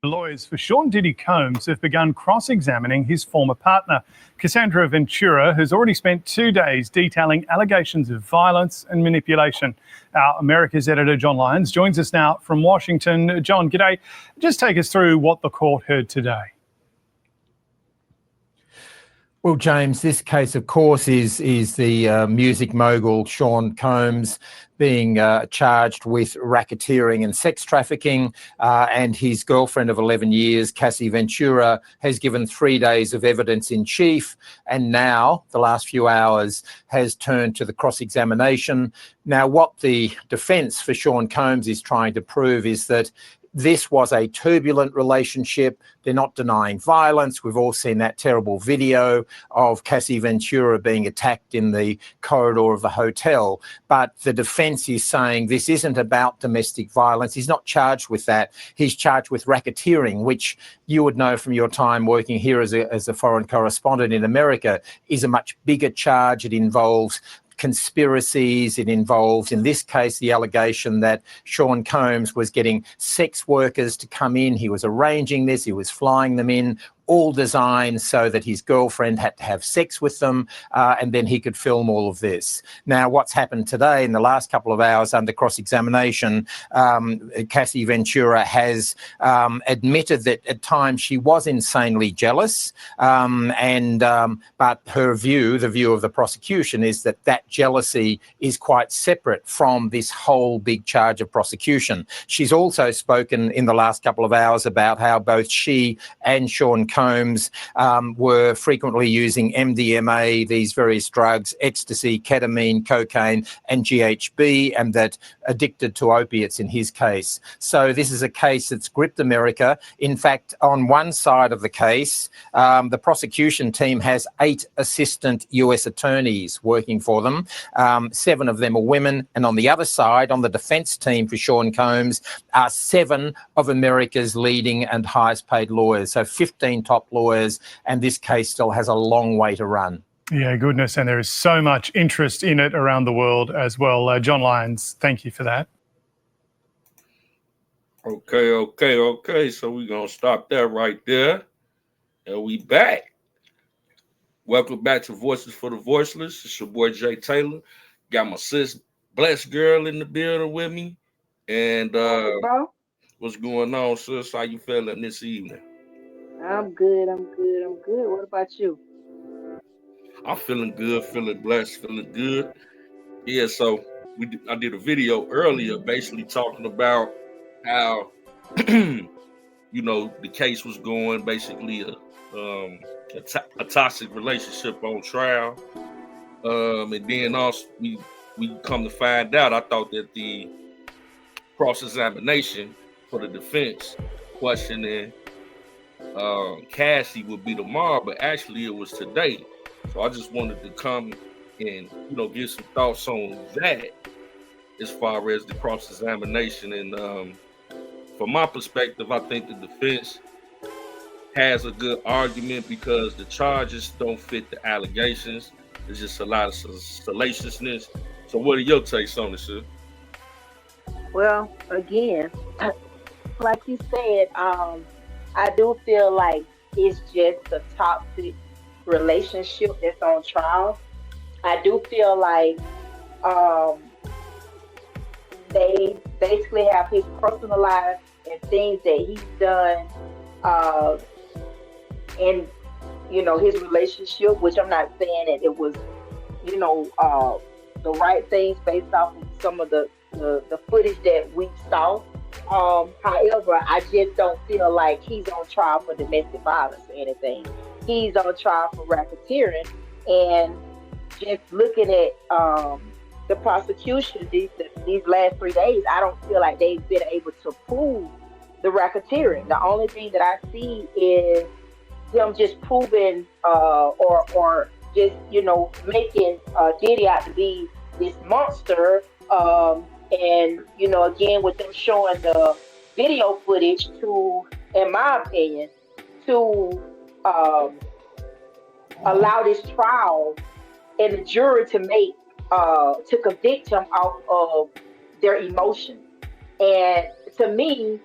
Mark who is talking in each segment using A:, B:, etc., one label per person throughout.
A: Lawyers for Sean Diddy Combs have begun cross-examining his former partner. Cassandra Ventura has already spent 2 days detailing allegations of violence and manipulation. Our America's editor, John Lyons, joins us now from Washington. John, g'day. Just take us through what the court heard today.
B: Well, James, this case, of course, is the music mogul Sean Combs being charged with racketeering and sex trafficking, and his girlfriend of 11 years, Cassie Ventura, has given 3 days of evidence in chief, and now, the last few hours, has turned to the cross-examination. Now, what the defence for Sean Combs is trying to prove is that this was a turbulent relationship. They're not denying violence. We've all seen that terrible video of Cassie Ventura being attacked in the corridor of the hotel. But the defence is saying this isn't about domestic violence. He's not charged with that. He's charged with racketeering, which you would know from your time working here as a foreign correspondent in America, is a much bigger charge. It involves conspiracies. It involves, in this case, the allegation that Sean Combs was getting sex workers to come in. He was arranging this. He was flying them in, all designed so that his girlfriend had to have sex with them, and then he could film all of this. Now, what's happened today in the last couple of hours under cross-examination, Cassie Ventura has admitted that at times she was insanely jealous, but her view, the view of the prosecution, is that that jealousy is quite separate from this whole big charge of prosecution. She's also spoken in the last couple of hours about how both she and Sean Combs were frequently using MDMA, these various drugs, ecstasy, ketamine, cocaine, and GHB, and that addicted to opiates in his case. So this is a case that's gripped America. In fact, on one side of the case, the prosecution team has 8 assistant US attorneys working for them. 7 of them are women. And on the other side, on the defence team for Sean Combs, are 7 of America's leading and highest paid lawyers. So 15 top lawyers, and this case still has a long way to run.
A: Yeah, goodness, and there is so much interest in it around the world as well. John Lyons, thank you for that.
C: Okay. So we're going to stop that right there, and we back. Welcome back to Voices for the Voiceless. It's your boy, Jay Taylor. Got my sis, Blessed Girl, in the building with me. And what's going on, sis? How you feeling this evening?
D: I'm good. What about you?
C: I'm feeling good, feeling blessed, feeling good. Yeah, so I did a video earlier basically talking about how, the case was going, basically a toxic relationship on trial. And then also we come to find out, I thought that the cross-examination for the defense questioning Cassie would be tomorrow, but actually it was today. So I just wanted to come and give some thoughts on that as far as the cross-examination. And from my perspective, I think the defense has a good argument because the charges don't fit the allegations. There's just a lot of salaciousness. So what are your takes on it, sir?
D: Well, again, like you said, I do feel like it's just a toxic relationship that's on trial. I do feel like they basically have his personal life and things that he's done in his relationship, which I'm not saying that it was the right things based off of some of the footage that we saw. However, I just don't feel like he's on trial for domestic violence or anything. He's on trial for racketeering, and just looking at the prosecution these last 3 days, I don't feel like they've been able to prove the racketeering. The only thing that I see is them just proving or just making Diddy out to be this monster. And again, with them showing the video footage to, in my opinion, to allow this trial and the jury to to convict him off of their emotions. And to me,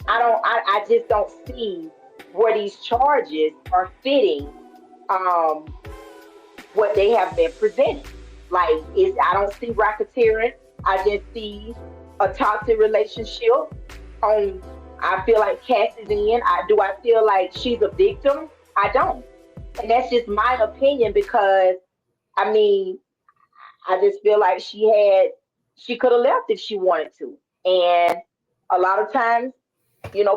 D: I just don't see where these charges are fitting what they have been presented. Like, I don't see racketeering. I just see a toxic relationship. I feel like Cassie's in. Do I feel like she's a victim? I don't. And that's just my opinion because, I mean, I just feel like she could have left if she wanted to. And a lot of times,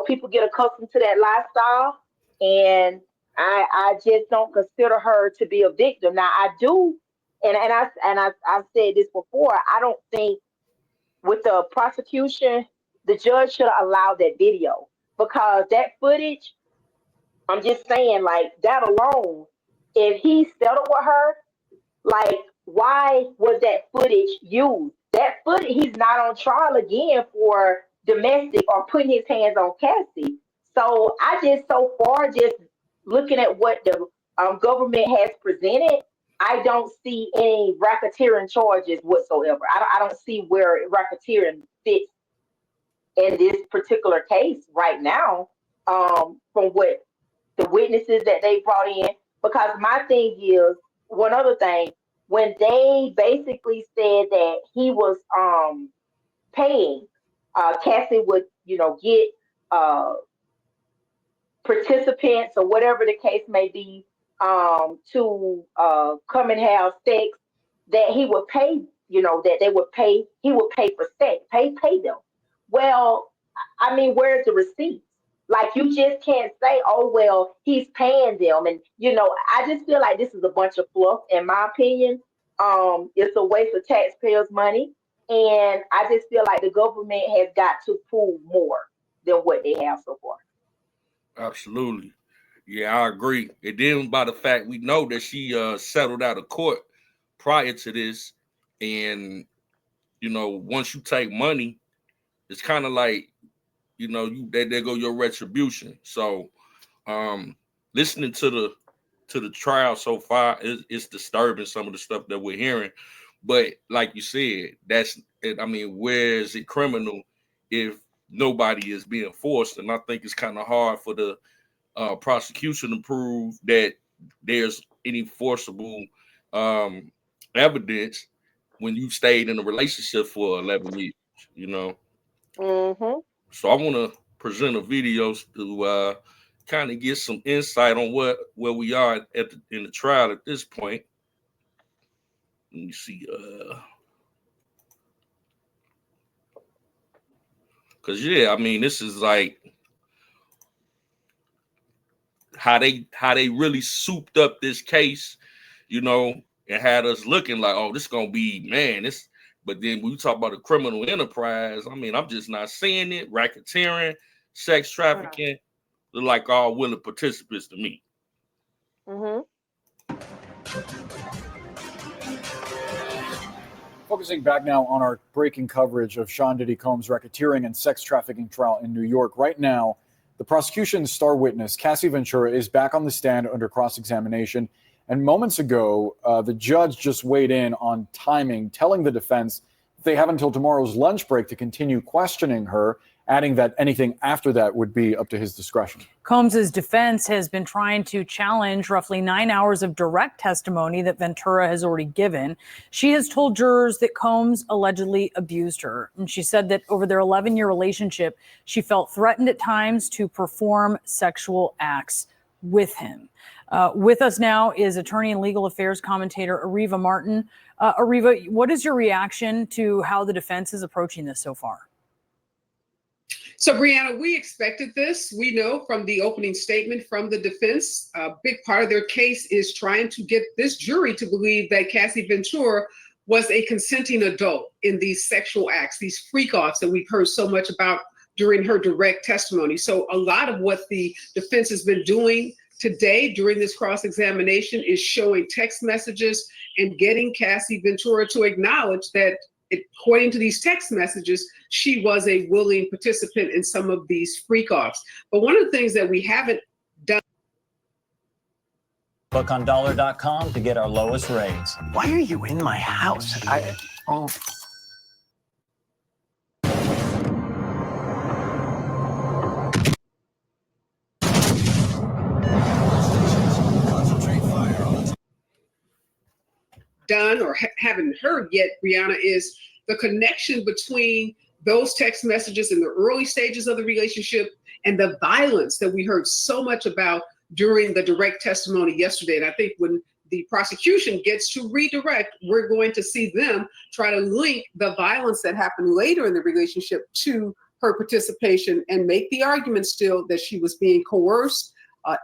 D: people get accustomed to that lifestyle, and I just don't consider her to be a victim. Now I do, and I've said this before. I don't think with the prosecution, the judge should have allowed that video because that footage. I'm just saying, like that alone, if he settled with her, like why was that footage used? That footage, he's not on trial again for domestic or putting his hands on Cassie. So I just so far just looking at what the government has presented, I don't see any racketeering charges whatsoever. I don't see where racketeering fits in this particular case right now, from what the witnesses that they brought in. Because my thing is, one other thing, when they basically said that he was paying, Cassie would, get participants or whatever the case may be, to come and have sex, that he would pay, that they would pay, he would pay for sex, pay them. Well, I mean, where's the receipt? Like, you just can't say, oh, well, he's paying them. And, I just feel like this is a bunch of fluff, in my opinion. It's a waste of taxpayers' money. And I just feel like the government has got to prove more than what they have so far.
C: Absolutely. Yeah, I agree. And then by the fact we know that she settled out of court prior to this. And, once you take money, it's kind of like, there go your retribution. So listening to the trial so far, it's disturbing, some of the stuff that we're hearing. But like you said, where is it criminal if nobody is being forced? And I think it's kind of hard for the prosecution to prove that there's any forcible evidence when you stayed in a relationship for 11 years,
D: Mm-hmm.
C: So I want to present a video to kind of get some insight on where we are in the trial at this point. Let me see. Because, this is like how they really souped up this case, and had us looking like, oh, this is going to be, man, this. But then when you talk about a criminal enterprise, I'm just not seeing it. Racketeering, sex trafficking, look like all willing participants to me.
D: Mm-hmm.
E: Focusing back now on our breaking coverage of Sean Diddy Combs' racketeering and sex trafficking trial in New York. Right now, the prosecution's star witness, Cassie Ventura, is back on the stand under cross-examination. And moments ago, the judge just weighed in on timing, telling the defense they have until tomorrow's lunch break to continue questioning her, adding that anything after that would be up to his discretion.
F: Combs's defense has been trying to challenge roughly 9 hours of direct testimony that Ventura has already given. She has told jurors that Combs allegedly abused her. And she said that over their 11-year relationship, she felt threatened at times to perform sexual acts with him. With us now is attorney and legal affairs commentator Ariva Martin. Ariva, what is your reaction to how the defense is approaching this so far?
G: So, Brianna, we expected this. We know from the opening statement from the defense, a big part of their case is trying to get this jury to believe that Cassie Ventura was a consenting adult in these sexual acts, these freak-offs that we've heard so much about during her direct testimony. So a lot of what the defense has been doing today during this cross-examination is showing text messages and getting Cassie Ventura to acknowledge that, according to these text messages, she was a willing participant in some of these freak-offs. But one of the things that we haven't done.
H: Book on dollar.com to get our lowest rates.
I: Why are you in my house?
G: done or haven't heard yet, Brianna, is the connection between those text messages in the early stages of the relationship and the violence that we heard so much about during the direct testimony yesterday. And I think when the prosecution gets to redirect, we're going to see them try to link the violence that happened later in the relationship to her participation and make the argument still that she was being coerced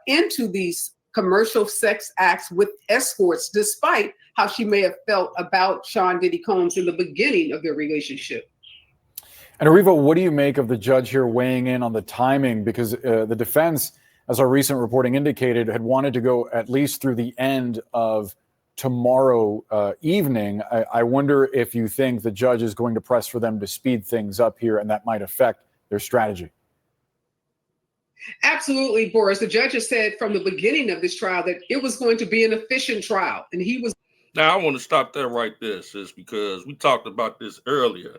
G: into these commercial sex acts with escorts, despite how she may have felt about Sean Diddy Combs in the beginning of their relationship.
E: And Ariva, what do you make of the judge here weighing in on the timing? Because the defense, as our recent reporting indicated, had wanted to go at least through the end of tomorrow evening. I wonder if you think the judge is going to press for them to speed things up here, and that might affect their strategy.
G: Absolutely, Boris. The judge has said from the beginning of this trial that it was going to be an efficient trial, and he was.
C: Now, I want to stop there right there, sis, because we talked about this earlier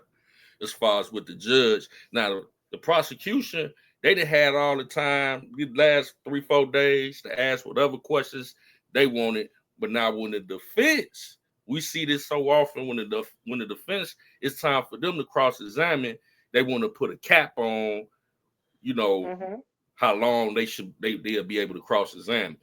C: as far as with the judge. Now, the prosecution, they done had all the time, the last 3-4 days to ask whatever questions they wanted. But now when the defense, we see this so often when the defense, it's time for them to cross-examine, they want to put a cap on, how long they'll be able to cross-examine.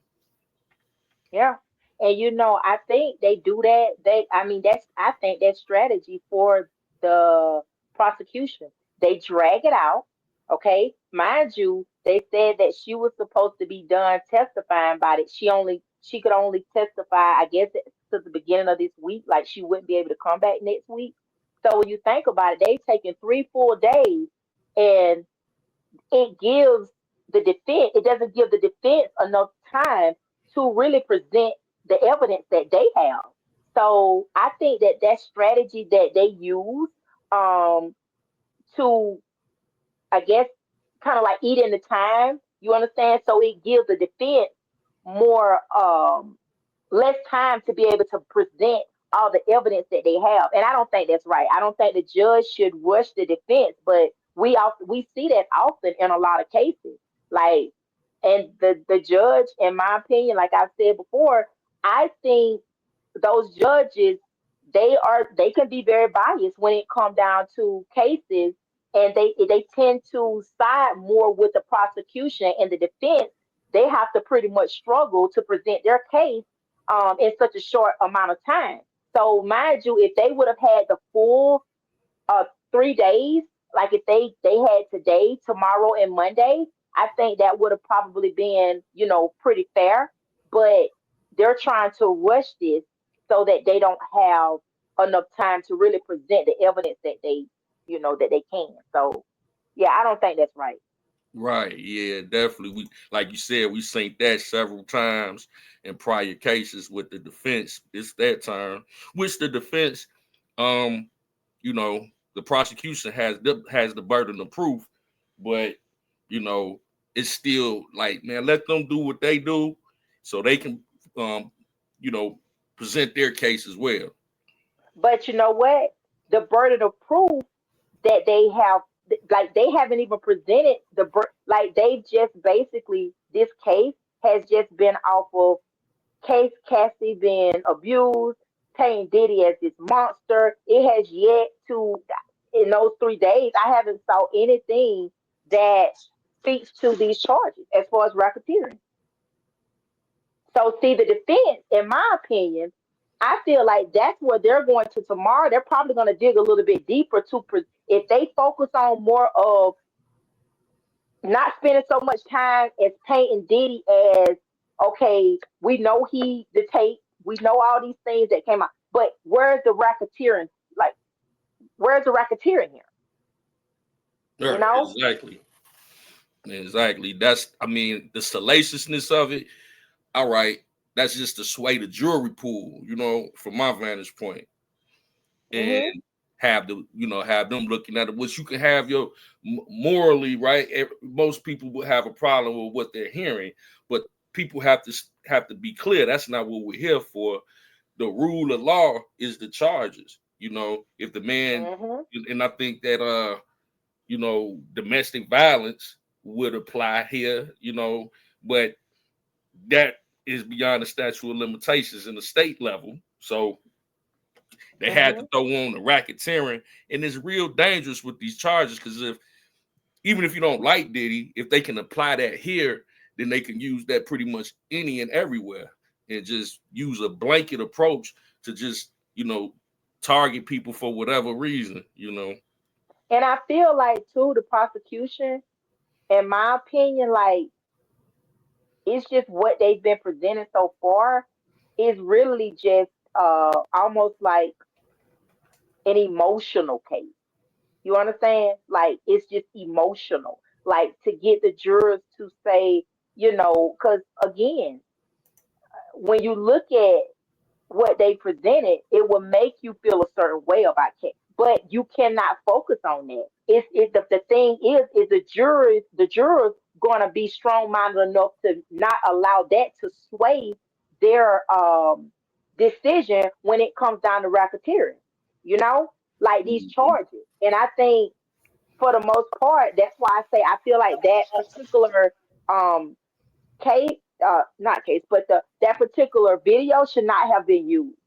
D: Yeah. And I think they do that. I think that's strategy for the prosecution. They drag it out. Okay. Mind you, they said that she was supposed to be done testifying about it. She could only testify, I guess, to the beginning of this week. Like she wouldn't be able to come back next week. So when you think about it, they've taken 3 full days, and it doesn't give the defense enough time to really present the evidence that they have. So I think that strategy that they use to, I guess, kind of like eat in the time, you understand? So it gives the defense more, less time to be able to present all the evidence that they have. And I don't think that's right. I don't think the judge should rush the defense, but we see that often in a lot of cases. Like, and the judge, in my opinion, like I said before, I think those judges, they can be very biased when it comes down to cases, and they tend to side more with the prosecution and the defense. They have to pretty much struggle to present their case in such a short amount of time. So mind you, if they would have had the full 3 days, like if they had today, tomorrow, and Monday, I think that would have probably been, pretty fair. But they're trying to rush this so that they don't have enough time to really present the evidence that they can. So, yeah, I don't think that's right.
C: Right. Yeah, definitely. We, like you said, we seen that several times in prior cases with the defense. It's that time, which the defense, the prosecution has the burden of proof, but it's still like, man, let them do what they do so they can present their case as well.
D: But you know what? The burden of proof that they have, like they haven't even presented like they just basically, this case has just been off of case Cassie being abused, painting Diddy as this monster. It has yet to, in those 3 days, I haven't saw anything that speaks to these charges as far as racketeering. So see, the defense, in my opinion, I feel like that's where they're going to tomorrow. They're probably going to dig a little bit deeper if they focus on more of not spending so much time as painting Diddy as, okay, we know the tape, we know all these things that came out, but where's the racketeering? Like, where's the racketeering here?
C: Exactly. That's, the salaciousness of it. All right, that's just to sway the jury pool, from my vantage point, and have them looking at it. Which you can have your morally right. Most people will have a problem with what they're hearing, but people have to be clear. That's not what we're here for. The rule of law is the charges. If the man, and I think that domestic violence would apply here. But that is beyond the statute of limitations in the state level. So They had to throw on the racketeering, and it's real dangerous with these charges because even if you don't like Diddy, if they can apply that here, then they can use that pretty much any and everywhere and just use a blanket approach to just, target people for whatever reason,
D: And I feel like too, the prosecution, in my opinion, like it's just what they've been presenting so far is really just almost like an emotional case. You understand? Like it's just emotional. Like to get the jurors to say, because again, when you look at what they presented, it will make you feel a certain way about case. But you cannot focus on that. The thing is the jurors gonna be strong minded enough to not allow that to sway their decision when it comes down to racketeering. Like these charges. And I think for the most part, that's why I say I feel like that particular case, not case, but that particular video should not have been used.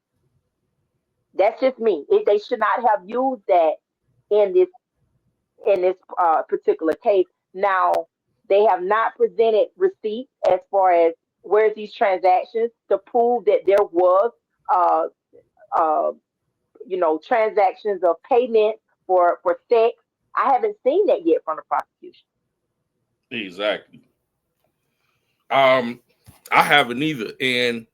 D: That's just me. They should not have used that in this particular case. Now they have not presented receipts as far as where's these transactions to prove that there was uh uh transactions of payment for sex. I haven't seen that yet from the prosecution.
C: Exactly. I haven't either. And,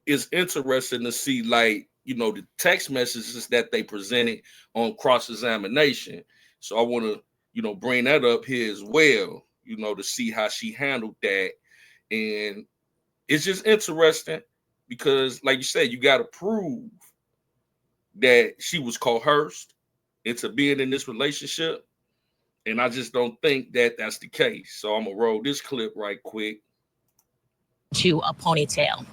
C: it's interesting to see, like, the text messages that they presented on cross-examination. So I want to, bring that up here as well, to see how she handled that. And it's just interesting because, like you said, you got to prove that she was coerced into being in this relationship. And I just don't think that that's the case. So I'm going to roll this clip right quick.
J: To a ponytail.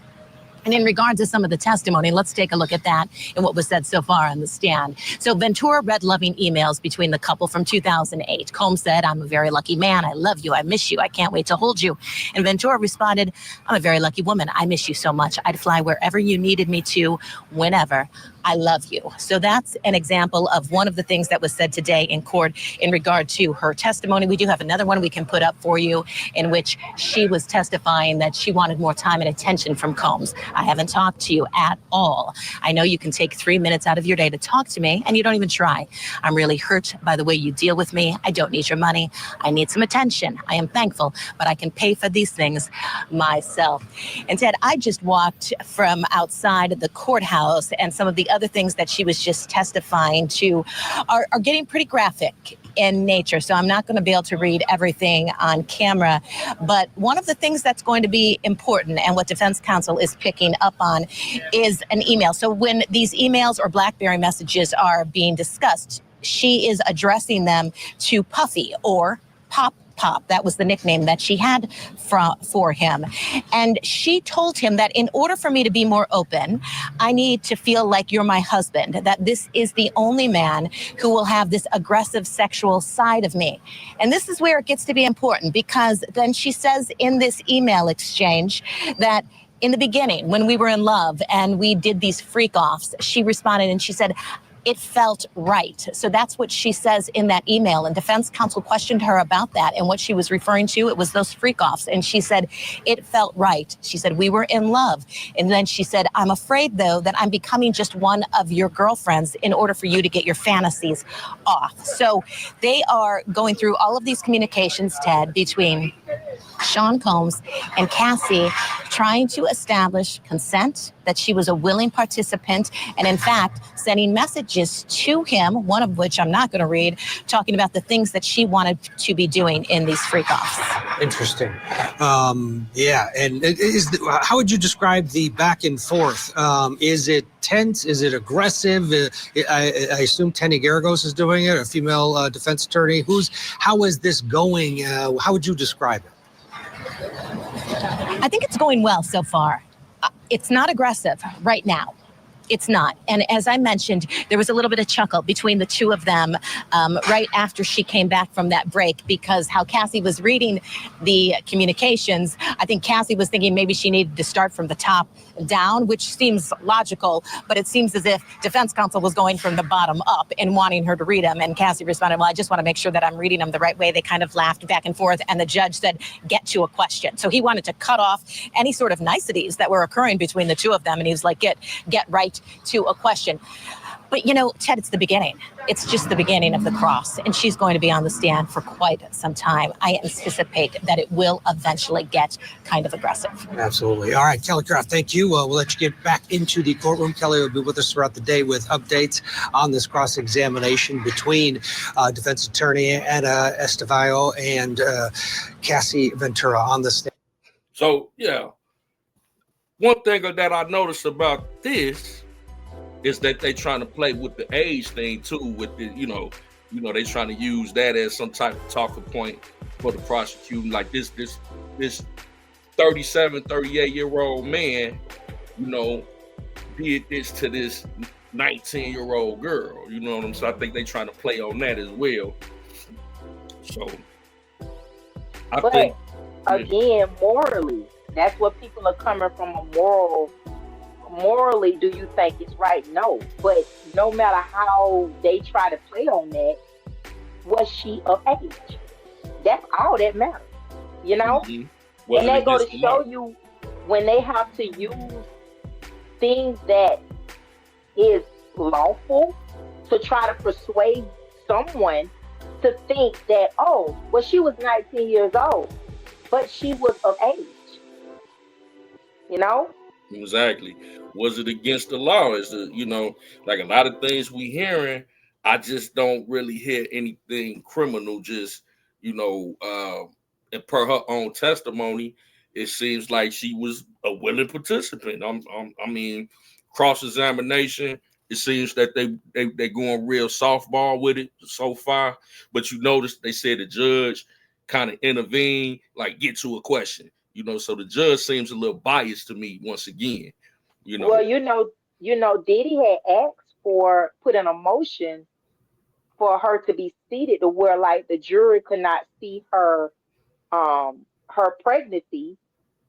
J: And in regard to some of the testimony, let's take a look at that and what was said so far on the stand. So Ventura read loving emails between the couple from 2008. Combs said, "I'm a very lucky man. I love you. I miss you. I can't wait to hold you." And Ventura responded, "I'm a very lucky woman. I miss you so much. I'd fly wherever you needed me to, whenever. I love you." So that's an example of one of the things that was said today in court in regard to her testimony. We do have another one we can put up for you in which she was testifying that she wanted more time and attention from Combs. "I haven't talked to you at all. I know you can take 3 minutes out of your day to talk to me, and you don't even try. I'm really hurt by the way you deal with me. I don't need your money. I need some attention. I am thankful, but I can pay for these things myself." And Ted, I just walked from outside the courthouse, and some of the other things that she was just testifying to are getting pretty graphic in nature. So I'm not going to be able to read everything on camera. But one of the things that's going to be important and what defense counsel is picking up on is an email. So when these emails or BlackBerry messages are being discussed, she is addressing them to Puffy or Pop. That was the nickname that she had for him. And she told him that in order for me to be more open, I need to feel like you're my husband, that this is the only man who will have this aggressive sexual side of me. And this is where it gets to be important, because then she says in this email exchange that in the beginning, when we were in love and we did these freak offs, she responded and she said, "It felt right." So that's what she says in that email. And defense counsel questioned her about that. And what she was referring to, it was those freak offs. And she said, "It felt right." She said, "We were in love." And then she said, "I'm afraid, though, that I'm becoming just one of your girlfriends in order for you to get your fantasies off." So they are going through all of these communications, Ted, between Sean Combs and Cassie, trying to establish consent, that she was a willing participant, and in fact, sending messages to him, one of which I'm not going to read, talking about the things that she wanted to be doing in these freak-offs.
K: Interesting. Yeah, and how would you describe the back and forth? Is it tense? Is it aggressive? I assume Tenny Garagos is doing it, a female defense attorney. How is this going? How would you describe it?
J: I think it's going well so far. It's not aggressive right now. it's not. And as I mentioned, there was a little bit of chuckle between the two of them right after she came back from that break, because how Cassie was reading the communications, I think Cassie was thinking maybe she needed to start from the top down, which seems logical, but it seems as if defense counsel was going from the bottom up and wanting her to read them. And Cassie responded, well, I just want to make sure that I'm reading them the right way. They kind of laughed back and forth, and the judge said, get to a question. So he wanted to cut off any sort of niceties that were occurring between the two of them. And he was like, get right to a question. But, you know, Ted, it's the beginning. It's just the beginning of the cross. And she's going to be on the stand for quite some time. I anticipate that it will eventually get kind of aggressive.
K: Absolutely. All right, Kelly Craft, thank you. We'll let you get back into the courtroom. Kelly will be with us throughout the day with updates on this cross-examination between defense attorney Anna Estevao and Cassie Ventura on the stand.
C: So, yeah. One thing that I noticed about this is that they trying to play with the age thing too, with the, you know, they trying to use that as some type of talking point for the prosecution. Like this 37, 38-year-old man, you know, did this to this 19-year-old girl. You know what I'm saying? I think they trying to play on that as well. So I think
D: again, morally, that's what people are coming from a moral. Morally, do you think it's right? No. But no matter how they try to play on that, was she of age? That's all that matters, you know?
C: Mm-hmm.
D: And they go to show you when they have to use things that is lawful to try to persuade someone to think that, oh, well, she was 19 years old, but she was of age, you know?
C: Exactly. Was it against the law? Is it, you know, like a lot of things we hearing, I just don't really hear anything criminal. Just, you know, and per her own testimony, it seems like she was a willing participant. I mean, cross-examination, it seems that they going real softball with it so far. But you notice they said the judge kind of intervened, like get to a question. You know, so the judge seems a little biased to me once again. You know.
D: Well, Diddy had asked for put in a motion for her to be seated to where like the jury could not see her pregnancy,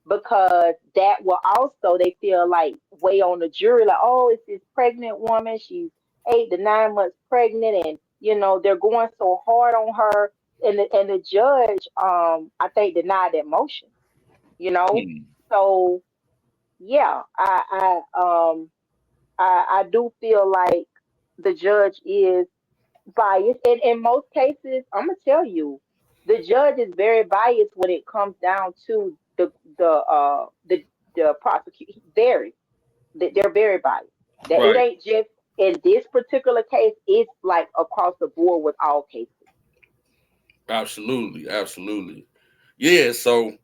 D: because that will also, they feel like, weigh on the jury, like, oh, it's this pregnant woman, she's 8 to 9 months pregnant, and you know they're going so hard on her, and the judge I think denied that motion, you know. So yeah, I do feel like the judge is biased, and in most cases, I'm gonna tell you, the judge is very biased when it comes down to the prosecution. They're very biased. That
C: Right.
D: It ain't just in this particular case; it's like across the board with all cases.
C: Absolutely, absolutely. Yeah, so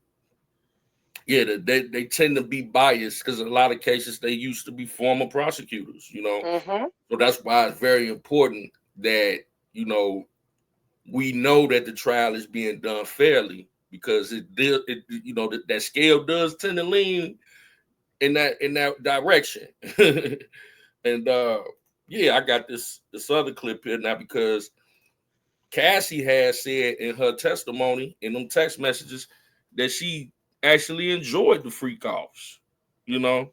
C: yeah, they tend to be biased because in a lot of cases they used to be former prosecutors, you know.
D: Mm-hmm.
C: So that's why it's very important that, you know, we know that the trial is being done fairly, because it you know, that scale does tend to lean in that direction. And yeah, I got this other clip here now, because Cassie has said in her testimony in them text messages that she actually enjoyed the freak offs, you know,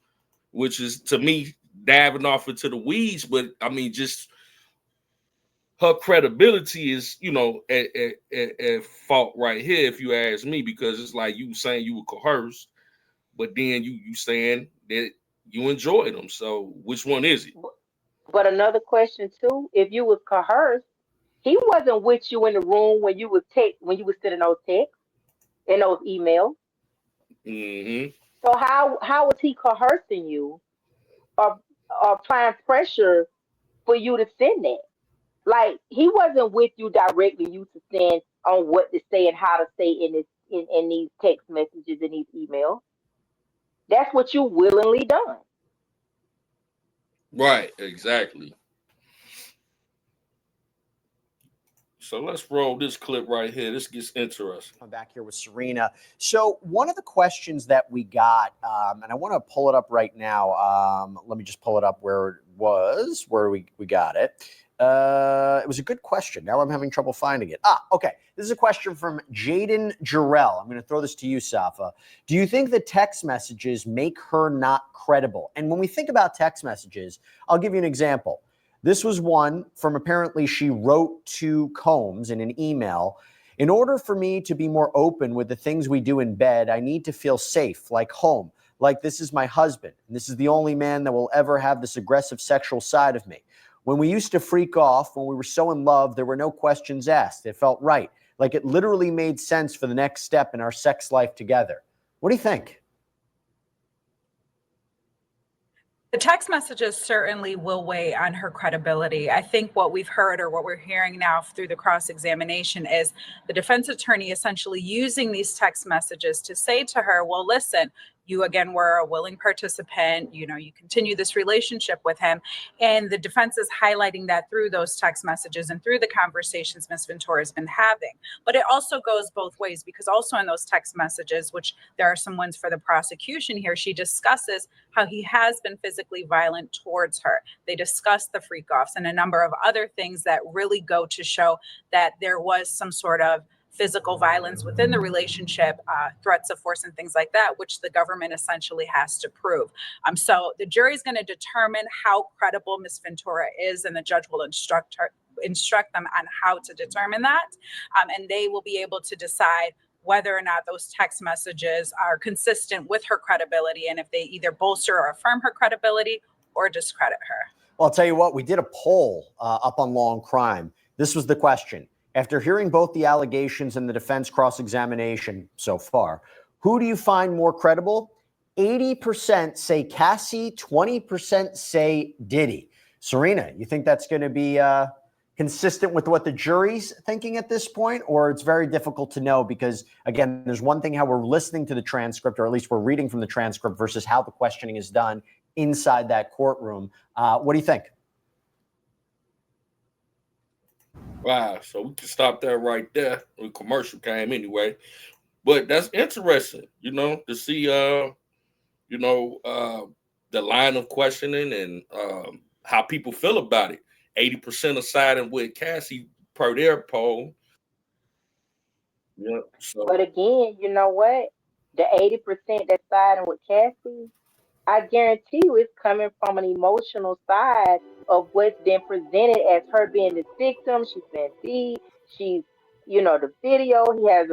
C: which is, to me, diving off into the weeds. But I mean, just her credibility is, you know, at fault right here, if you ask me, because it's like you saying you were coerced, but then you saying that you enjoyed them. So which one is it?
D: But another question too: if you was coerced, he wasn't with you in the room when you was sending those texts and those emails.
C: Mm-hmm.
D: So how was he coercing you, or applying pressure for you to send that? Like, he wasn't with you directly, you to send on what to say and how to say in these text messages and these emails. That's what you willingly done.
C: Right, exactly. So let's roll this clip right here. This gets interesting.
L: I'm back here with Serena. So one of the questions that we got, and I want to pull it up right now. Let me just pull it up where it was, where we got it. It was a good question. Now I'm having trouble finding it. Okay. This is a question from Jaden Jarrell. I'm going to throw this to you, Safa. Do you think the text messages make her not credible? And when we think about text messages, I'll give you an example. This was one from apparently she wrote to Combs in an email. In order for me to be more open with the things we do in bed, I need to feel safe, like home, like this is my husband. And this is the only man that will ever have this aggressive sexual side of me. When we used to freak off, when we were so in love, there were no questions asked. It felt right. Like it literally made sense for the next step in our sex life together. What do you think?
M: The text messages certainly will weigh on her credibility. I think what we've heard or what we're hearing now through the cross-examination is the defense attorney essentially using these text messages to say to her, well, listen, you again were a willing participant, you continue this relationship with him. And the defense is highlighting that through those text messages and through the conversations Ms. Ventura has been having. But it also goes both ways, because also in those text messages, which there are some ones for the prosecution here, she discusses how he has been physically violent towards her. They discuss the freak offs and a number of other things that really go to show that there was some sort of physical violence within the relationship, threats of force and things like that, which the government essentially has to prove. So the jury is going to determine how credible Ms. Ventura is, and the judge will instruct them on how to determine that. And they will be able to decide whether or not those text messages are consistent with her credibility, and if they either bolster or affirm her credibility or discredit her.
L: Well, I'll tell you what, we did a poll up on Law and Crime. This was the question. After hearing both the allegations and the defense cross-examination so far, who do you find more credible? 80% say Cassie, 20% say Diddy. Serena, you think that's going to be consistent with what the jury's thinking at this point, or it's very difficult to know because, again, there's one thing how we're listening to the transcript, or at least we're reading from the transcript, versus how the questioning is done inside that courtroom. What do you think?
C: Wow, so we can stop that right there. The commercial came anyway, but that's interesting, to see, the line of questioning and how people feel about it. 80% are siding with Cassie per their poll. Yeah. So.
D: But again, you know what? The 80% that's siding with Cassie, I guarantee you it's coming from an emotional side of what's been presented as her being the victim. She's been beat. She's, the video he has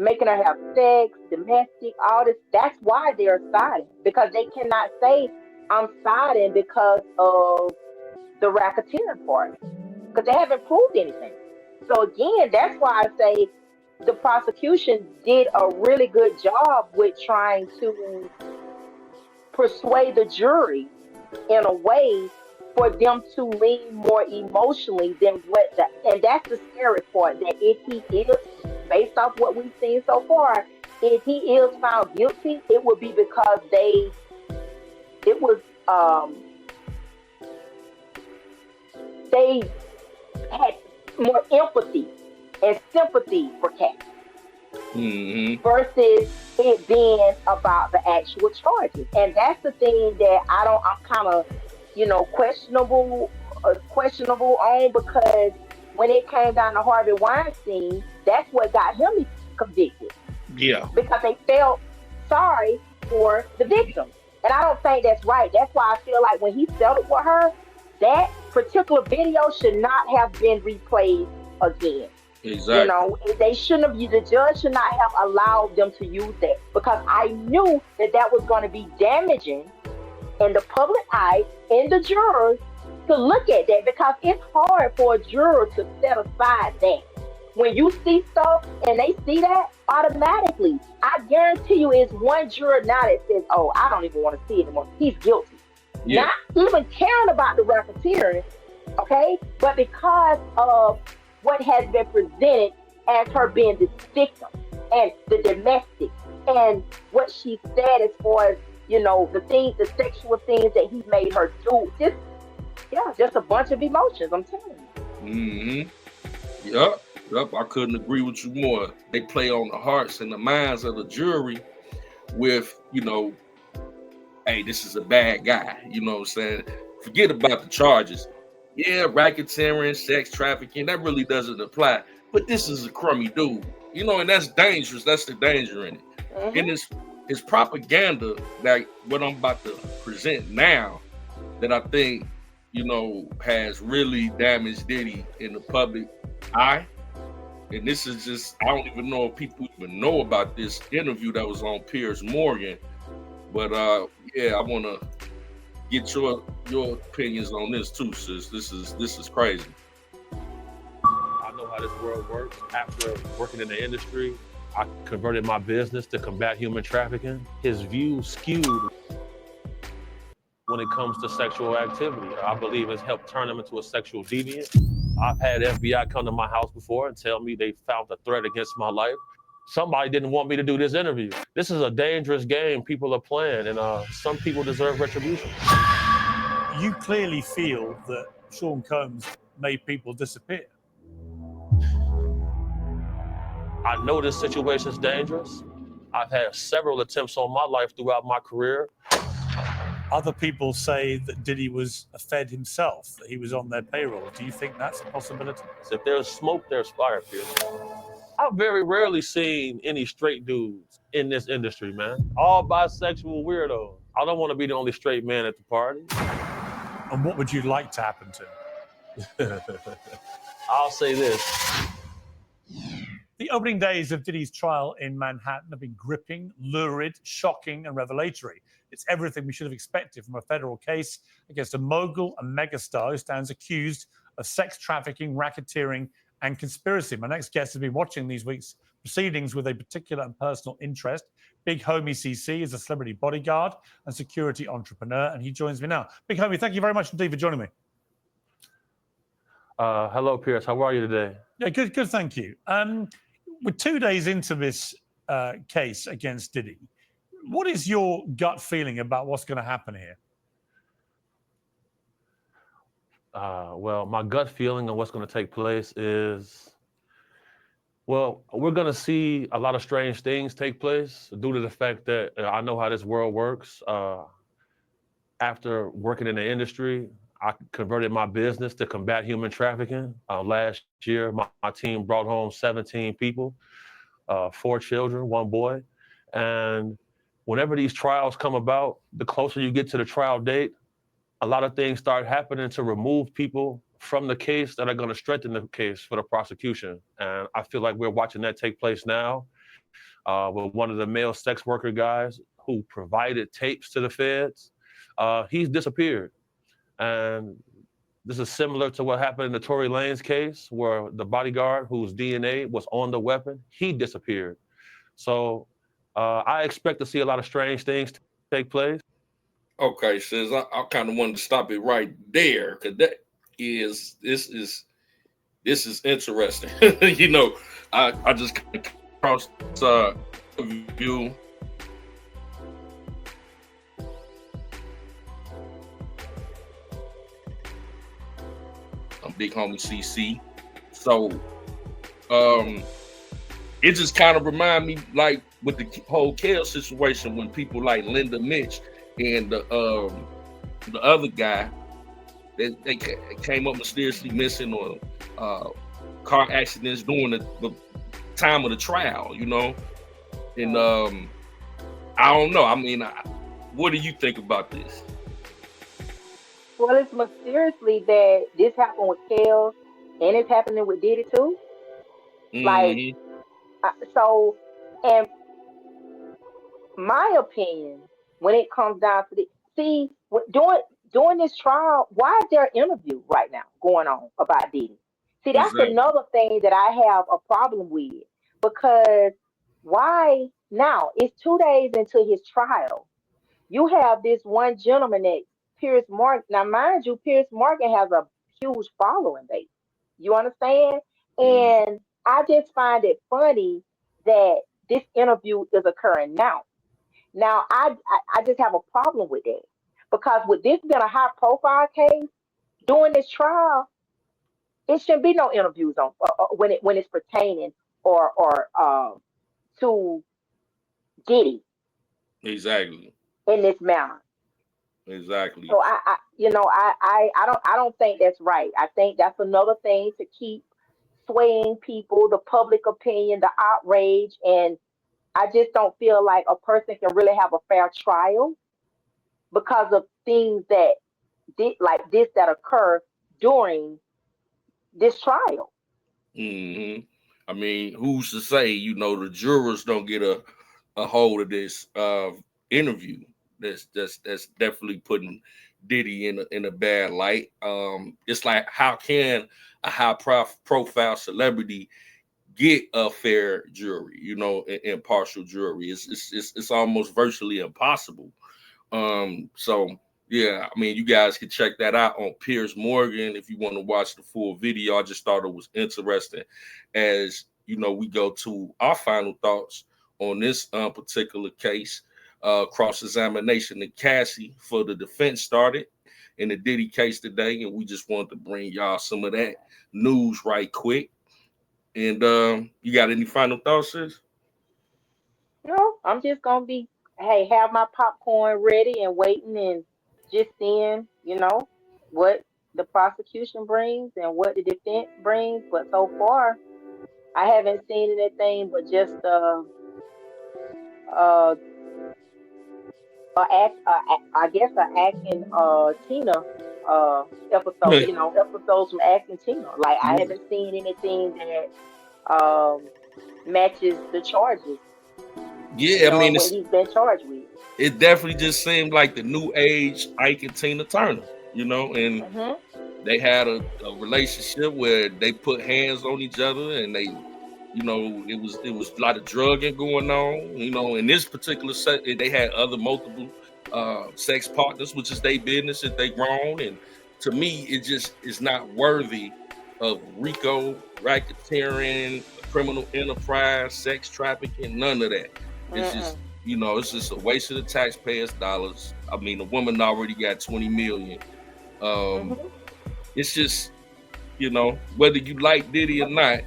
D: making her have sex, domestic, all this. That's why they're siding, because they cannot say I'm siding because of the racketeering part, because they haven't proved anything. So again, that's why I say the prosecution did a really good job with trying to persuade the jury in a way for them to lean more emotionally than and that's the scary part, that if he is, based off what we've seen so far, if he is found guilty, it would be because they had more empathy and sympathy for Cassie, versus it being about the actual charges. And that's the thing that I'm kind of, questionable on, because when it came down to Harvey Weinstein, that's what got him convicted.
C: Yeah.
D: Because they felt sorry for the victim. And I don't think that's right. That's why I feel like when he settled with her, that particular video should not have been replayed again.
C: Exactly.
D: They shouldn't have. The judge should not have allowed them to use that, because I knew that was going to be damaging in the public eye, in the jurors, to look at that, because it's hard for a juror to set aside that. When you see stuff and they see that, automatically, I guarantee you, it's one juror now that says, "Oh, I don't even want to see it anymore. He's guilty." Yeah. Not even caring about the racketeering, okay? But because of what has been presented as her being the victim and the domestic, and what she said as far as, the things, the sexual things that he made her do. Yeah, just a bunch of emotions. I'm telling you.
C: Mm-hmm. Yep. I couldn't agree with you more. They play on the hearts and the minds of the jury with, hey, this is a bad guy. You know what I'm saying? Forget about the charges. Yeah, racketeering, sex trafficking, that really doesn't apply. But this is a crummy dude. And that's dangerous. That's the danger in it.
D: Mm-hmm.
C: And it's propaganda that what I'm about to present now that I think, has really damaged Diddy in the public eye. And this is just, I don't even know if people even know about this interview that was on Piers Morgan. But yeah, I want to get your opinions on this too, sis. This is crazy.
N: I know how this world works. After working in the industry, I converted my business to combat human trafficking. His views skewed when it comes to sexual activity. I believe it's helped turn him into a sexual deviant. I've had FBI come to my house before and tell me they found a threat against my life. Somebody didn't want me to do this interview. This is a dangerous game people are playing, and some people deserve retribution.
O: You clearly feel that Sean Combs made people disappear.
N: I know this situation is dangerous. I've had several attempts on my life throughout my career.
O: Other people say that Diddy was a Fed himself, that he was on their payroll. Do you think that's a possibility?
N: If there's smoke, there's fire, Pierce. I've very rarely seen any straight dudes in this industry, man. All bisexual weirdos. I don't want to be the only straight man at the party.
O: And what would you like to happen to?
N: I'll say this.
O: The opening days of Diddy's trial in Manhattan have been gripping, lurid, shocking, and revelatory. It's everything we should have expected from a federal case against a mogul and megastar who stands accused of sex trafficking, racketeering, and conspiracy. My next guest has been watching these week's proceedings with a particular and personal interest. Big Homie CC is a celebrity bodyguard and security entrepreneur, and he joins me now. Big Homie, thank you very much indeed for joining me.
N: Hello, Pierce. How are you today?
O: Yeah, good, thank you. We're 2 days into this case against Diddy. What is your gut feeling about what's going to happen here?
N: Well, my gut feeling on what's going to take place is, well, we're going to see a lot of strange things take place due to the fact that I know how this world works. After working in the industry, I converted my business to combat human trafficking. Last year, my team brought home 17 people, 4 children, 1 boy. And whenever these trials come about, the closer you get to the trial date, a lot of things start happening to remove people from the case that are going to strengthen the case for the prosecution. And I feel like we're watching that take place now with one of the male sex worker guys who provided tapes to the feds. He's disappeared. And this is similar to what happened in the Tory Lanez case, where the bodyguard whose DNA was on the weapon, he disappeared. So I expect to see a lot of strange things take place.
C: Okay, sis, I kind of wanted to stop it right there because this is interesting. I just crossed view. I'm Big Homie CC. So it just kind of remind me, like with the whole Kale situation, when people like Linda Mitch and the other guy, they came up mysteriously missing or car accidents during the time of the trial, and I don't know. I mean, what do you think about this?
D: Well, it's mysteriously that this happened with Kale and it's happening with Diddy too. Like, so, and my opinion, when it comes down to during this trial, why is there an interview right now going on about Diddy? See, that's another thing that I have a problem with, because why now? It's 2 days into his trial. You have this one gentleman that Piers Morgan. Now, mind you, Piers Morgan has a huge following base. You understand? And I just find it funny that this interview is occurring now. Now, I just have a problem with that, because with this being a high profile case, during this trial, it shouldn't be no interviews on when it's pertaining or to Diddy
C: Exactly.
D: in this manner.
C: Exactly.
D: So I don't think that's right. I think that's another thing to keep swaying people, the public opinion, the outrage, and I just don't feel like a person can really have a fair trial because of things that did like this that occur during this trial.
C: hmm I mean, who's to say, the jurors don't get a hold of this interview? That's definitely putting Diddy in a bad light. It's like, how can a profile celebrity get a fair jury, impartial jury? It's almost virtually impossible. So yeah, I mean, you guys can check that out on Piers Morgan if you want to watch the full video. I just thought it was interesting as we go to our final thoughts on this particular case. Cross-examination of Cassie for the defense started in the Diddy case today, and we just wanted to bring y'all some of that news right quick. And you got any final thoughts, sis?
D: No, I'm just gonna be have my popcorn ready and waiting and just seeing, what the prosecution brings and what the defense brings. But so far, I haven't seen anything but just uh I guess a acting Tina episode, episodes from acting Tina. Like I haven't seen anything that matches the charges.
C: Yeah, I mean,
D: What he's been charged with.
C: It definitely just seemed like the new age Ike and Tina Turner, and they had a relationship where they put hands on each other, and they, it was a lot of drugging going on. In this particular set, they had other multiple sex partners, which is their business that they grown. And to me, it just is not worthy of RICO, racketeering, criminal enterprise, sex trafficking, none of that. It's just it's just a waste of the taxpayers' dollars. I mean, the woman already got 20 million. It's just, whether you like Diddy or not,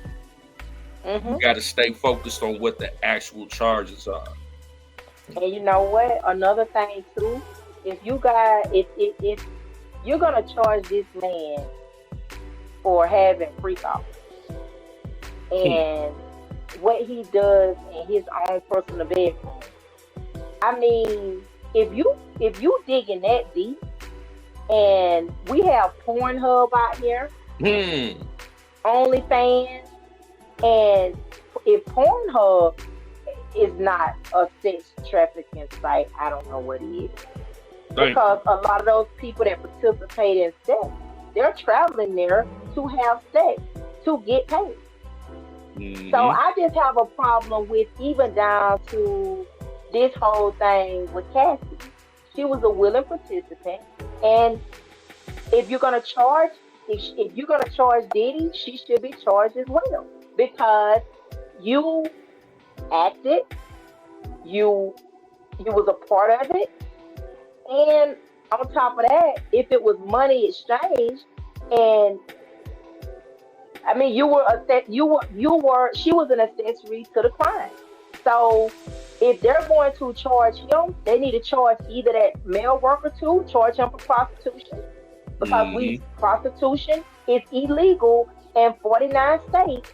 C: you got to stay focused on what the actual charges are.
D: And you know what? Another thing too, if you're gonna charge this man for having freak off and what he does in his own personal bedroom. I mean, if you digging that deep, and we have Pornhub out here, OnlyFans, and if Pornhub is not a sex trafficking site, I don't know what it is. Because a lot of those people that participate in sex, they're traveling there to have sex to get paid. So I just have a problem with even down to this whole thing with Cassie. She was a willing participant, and if you're gonna charge Diddy, she should be charged as well because you acted, you was a part of it, and on top of that, if it was money exchange, and I mean she was an accessory to the crime. So if they're going to charge him, they need to charge either that male worker too, charge him for prostitution, because prostitution is illegal in 49 states.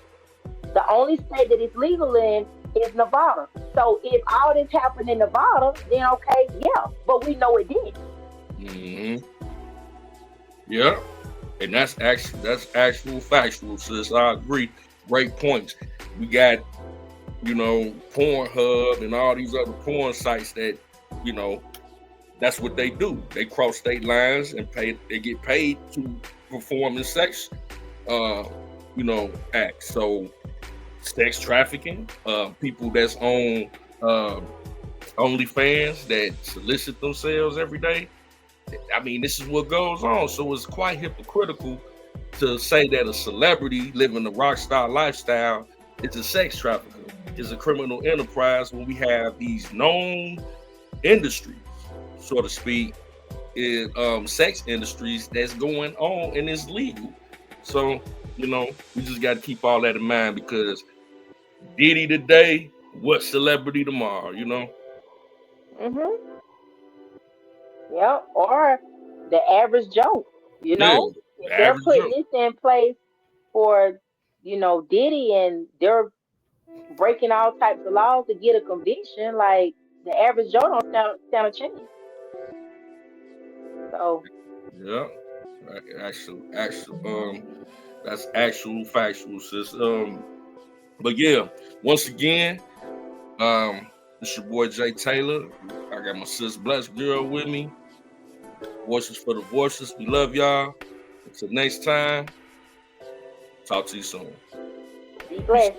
D: The only state that it's legal in is Nevada. So if all this happened in Nevada, then okay, yeah, but we know it did.
C: Yeah, and that's actual factual, sis. I agree. Great points. We got Pornhub and all these other porn sites that that's what they do. They cross state lines and they get paid to perform in sex acts. So sex trafficking, people that's on OnlyFans that solicit themselves every day. I mean, this is what goes on. So it's quite hypocritical to say that a celebrity living a rock star lifestyle is a sex trafficker, is a criminal enterprise, when we have these known industries, so to speak, in sex industries that's going on and is legal. So, you know, we just got to keep all that in mind, because Diddy today, what celebrity tomorrow, you know?
D: Mhm. Yeah. Or the average Joe. You
C: Yeah,
D: know, if they're
C: average
D: putting
C: Joe.
D: this in place for, Diddy, and they're breaking all types of laws to get a conviction, like the average Joe don't stand a chance. So
C: Yeah, right. That's actual factual, sis. But yeah, once again, it's your boy Jay Taylor. I got my sis Blessed Girl with me. Voices for the voices. We love y'all. Until next time, talk to you soon.
D: be blessed.